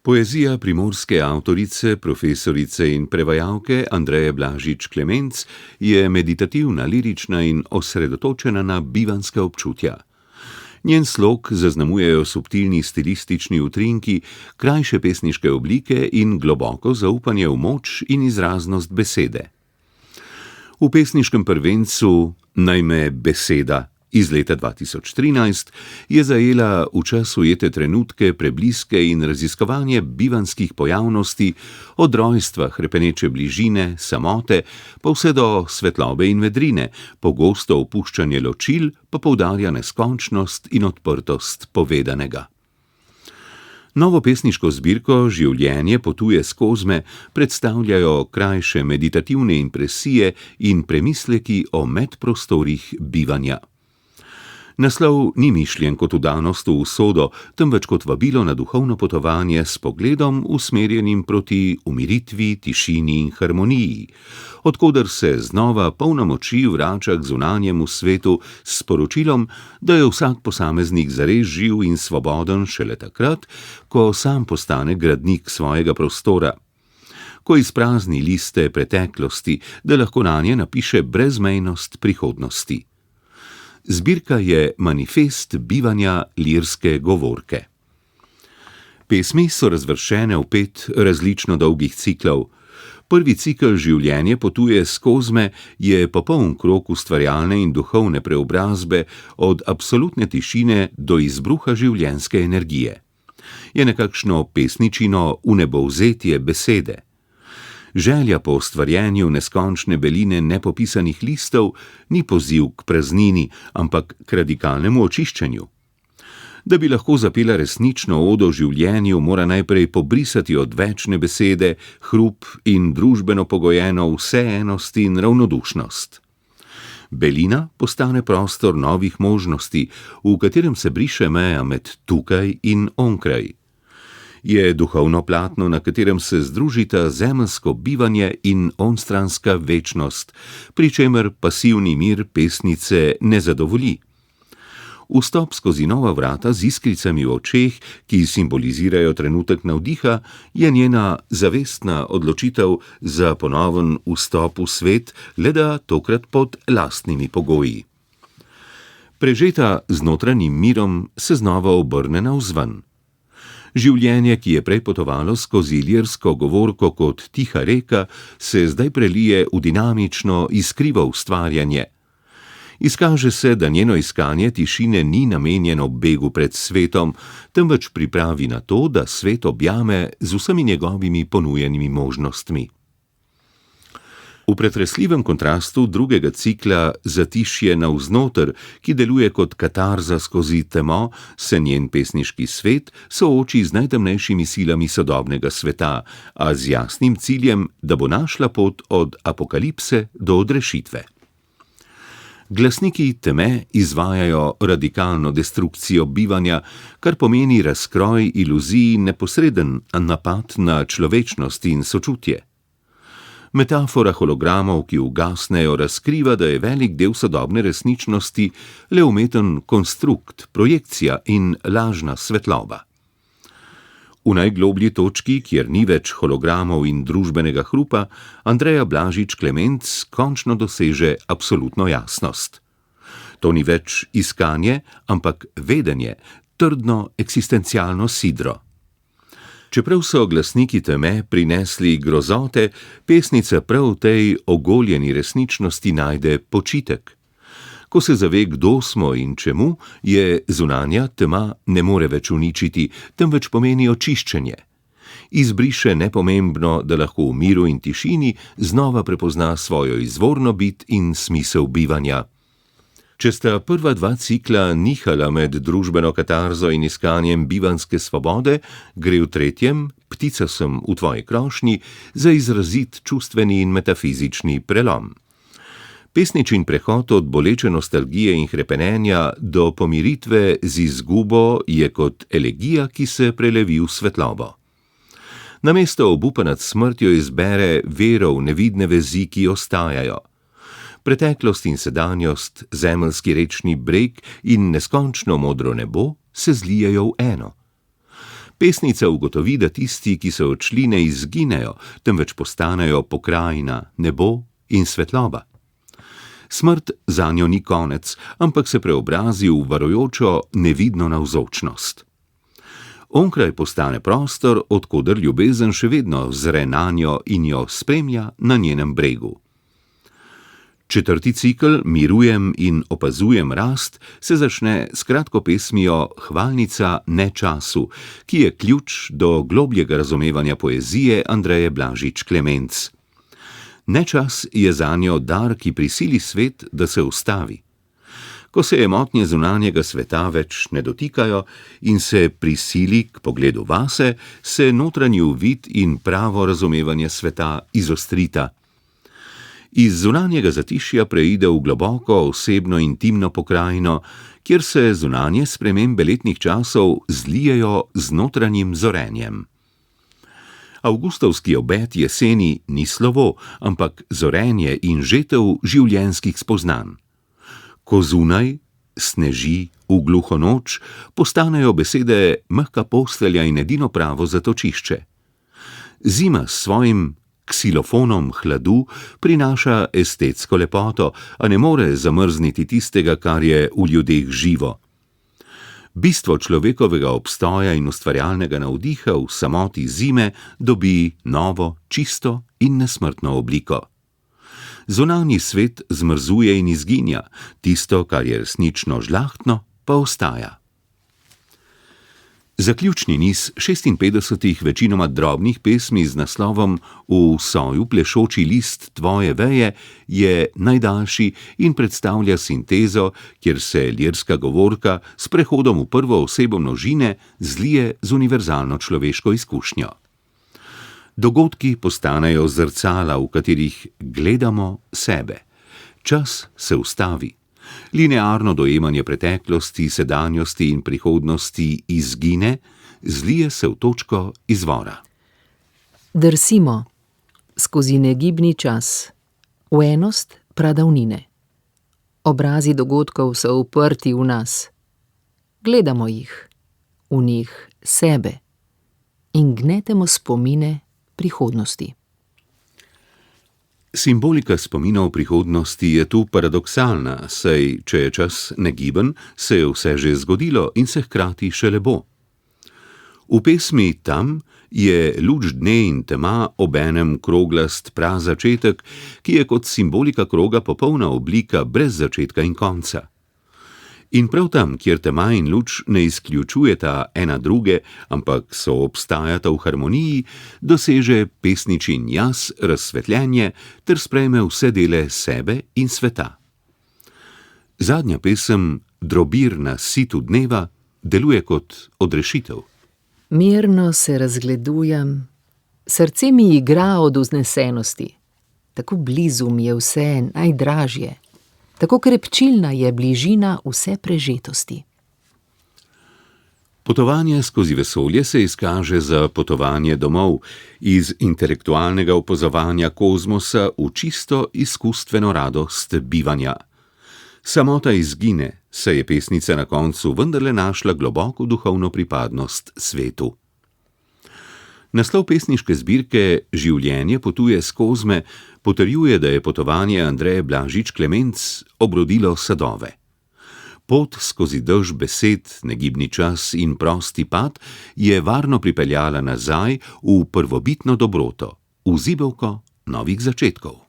Poezija primorske avtorice, profesorice in prevajalke Andreje Blažič Klemenc je meditativna, lirična in osredotočena na bivanjska občutja. Njen slog zaznamujejo subtilni stilistični utrinki, krajše pesniške oblike in globoko zaupanje v moč in izraznost besede. V pesniškem prvencu Naj me beseda iz leta 2013 je zajela v čas ujete trenutke, prebliske in raziskovanje bivanjskih pojavnosti, od rojstva, hrepeneče bližine, samote, pa vse do svetlobe in vedrine, pogosto opuščanje ločil pa poudarja neskončnost in odprtost povedanega. Novo pesniško zbirko Življenje potuje skozi predstavljajo krajše meditativne impresije in premisleki o medprostorih bivanja. Naslov ni mišljen kot vdanost v usodo, temveč kot vabilo na duhovno potovanje s pogledom usmerjenim proti umiritvi, tišini in harmoniji, od koder se znova polna moči vrača k zunanjemu svetu s sporočilom, da je vsak posameznik zares živ in svoboden šele takrat, ko sam postane gradnik svojega prostora, ko izprazni liste preteklosti, da lahko nanje napiše brezmejnost prihodnosti. Zbirka je manifest bivanja lirske govorke. Pesmi so razvrščene v 5 različno dolgih ciklov. Prvi cikel Življenje potuje skozi je popoln krog ustvarjalne in duhovne preobrazbe od absolutne tišine do izbruha življenjske energije. Je nekakšno pesničino vnebovzetje besede. Želja po ustvarjenju neskončne beline nepopisanih listov ni poziv k praznini, ampak k radikalnemu očiščenju. Da bi lahko zapela resnično odo življenju, mora najprej pobrisati odvečne besede, hrup in družbeno pogojeno vseenost in ravnodušnost. Belina postane prostor novih možnosti, v katerem se briše meja med tukaj in onkraj. Je duhovno platno, na katerem se združita zemeljsko bivanje in onstranska večnost, pri čemer pasivni mir pesnice ne zadovolji. Vstop skozi nova vrata z iskricami v očeh, ki simbolizirajo trenutek navdiha, je njena zavestna odločitev za ponoven vstop v svet, le da tokrat pod lastnimi pogoji. Prežeta z notranjim mirom se znova obrne navzven. Življenje, ki je prej potovalo skozi lirsko govorko kot tiha reka, se zdaj prelije v dinamično, iskrivo ustvarjanje. Izkaže se, da njeno iskanje tišine ni namenjeno begu pred svetom, temveč pripravi na to, da svet objame z vsemi njegovimi ponujenimi možnostmi. V pretresljivem kontrastu drugega cikla Zatišje navznoter, ki deluje kot katarza skozi temo, se njen pesniški svet sooči z najtemnejšimi silami sodobnega sveta, a z jasnim ciljem, da bo našla pot od apokalipse do odrešitve. Glasniki teme izvajajo radikalno destrukcijo bivanja, kar pomeni razkroj iluzij in neposreden napad na človečnost in sočutje. Metafora hologramov, ki ugasnejo, razkriva, da je velik del sodobne resničnosti le umeten konstrukt, projekcija in lažna svetloba. V najgloblji točki, kjer ni več hologramov in družbenega hrupa, Andreja Blažič Klemenc končno doseže absolutno jasnost. To ni več iskanje, ampak vedenje, trdno eksistencialno sidro. Čeprav so glasniki teme prinesli grozote, pesnica prav v tej ogoljeni resničnosti najde počitek. Ko se zave, kdo smo in čemu, je zunanja tema ne more več uničiti, temveč pomeni očiščenje. Izbriše nepomembno, da lahko v miru in tišini znova prepozna svojo izvorno bit in smisel bivanja. Če sta prva 2 cikla nihala med družbeno katarzo in iskanjem bivanjske svobode, gre v 3., Ptica sem v tvoji krošnji, za izrazit čustveni in metafizični prelom. Pesničin prehod od boleče nostalgije in hrepenenja do pomiritve z izgubo je kot elegija, ki se prelevi v svetlobo. Namesto obupa nad smrtjo izbere vero v nevidne vezi, ki ostajajo. Preteklost in sedanjost, zemeljski rečni breg in neskončno modro nebo se zlijejo v eno. Pesnica ugotovi, da tisti, ki so odšli, ne izginejo, temveč postanejo pokrajina, nebo in svetloba. Smrt zanjo ni konec, ampak se preobrazi v varujočo, nevidno navzočnost. Onkraj postane prostor, od koder ljubezen še vedno zre nanjo in jo spremlja na njenem bregu. Četrti cikel, Mirujem in opazujem rast, se začne s kratko pesmijo Hvalnica nečasu, ki je ključ do globljega razumevanja poezije Andreje Blažič Klemenc. Nečas je zanjo dar, ki prisili svet, da se ustavi. Ko se motnje zunanjega sveta več ne dotikajo in se prisili k pogledu vase, se notranji uvid in pravo razumevanje sveta izostrita. Iz zunanjega zatišja preide v globoko, osebno, intimno pokrajino, kjer se zunanje spremembe letnih časov zlijejo z notranjim zorenjem. Avgustovski obet jeseni ni slovo, ampak zorenje in žetev življenjskih spoznanj. Ko zunaj sneži v gluho noč, postanejo besede mehka postelja in edino pravo zatočišče. Zima s svojim ksilofonom hladu prinaša estetsko lepoto, a ne more zamrzniti tistega, kar je v ljudeh živo. Bistvo človekovega obstoja in ustvarjalnega navdiha v samoti zime dobi novo, čisto in nesmrtno obliko. Zunanji svet zmrzuje in izginja, tisto, kar je resnično žlahtno, pa ostaja. Zaključni niz 56 večinoma drobnih pesmi z naslovom V soju plešoči list tvoje veje je najdaljši in predstavlja sintezo, kjer se lirska govorka s prehodom v prvo osebo množine zlije z univerzalno človeško izkušnjo. Dogodki postanejo zrcala, v katerih gledamo sebe. Čas se ustavi. Linearno dojemanje preteklosti, sedanjosti in prihodnosti izgine, zlije se v točko izvora. Drsimo skozi negibni čas, v enost pradavnine. Obrazi dogodkov so uprti v nas. Gledamo jih, v njih sebe in gnetemo spomine prihodnosti. Simbolika spominov prihodnosti je tu paradoksalna, saj, če je čas negiben, se je vse že zgodilo in se hkrati šele bo. V pesmi Tam je luč dne in tema obenem kroglast prazačetek, ki je kot simbolika kroga popolna oblika brez začetka in konca. In prav tam, kjer tema in luč ne izključujeta ena druge, ampak soobstajata v harmoniji, doseže pesničin jaz razsvetljenje ter sprejme vse dele sebe in sveta. Zadnja pesem, Drobir na situ dneva, deluje kot odrešitev. Mirno se razgledujem, srce mi igra od vznesenosti. Tako blizu mi je vse najdražje. Tako krepčilna je bližina vse prežetosti. Potovanje skozi vesolje se izkaže za potovanje domov, iz intelektualnega opazovanja kozmosa v čisto izkustveno radost bivanja. Samota izgine, saj je pesnica na koncu vendarle našla globoko duhovno pripadnost svetu. Naslov pesniške zbirke Življenje potuje s kozme potrjuje, da je potovanje Andreje Blažič Klemenc obrodilo sadove. Pot skozi dež besed, negibni čas in prosti pad je varno pripeljala nazaj v prvobitno dobroto, v zibelko novih začetkov.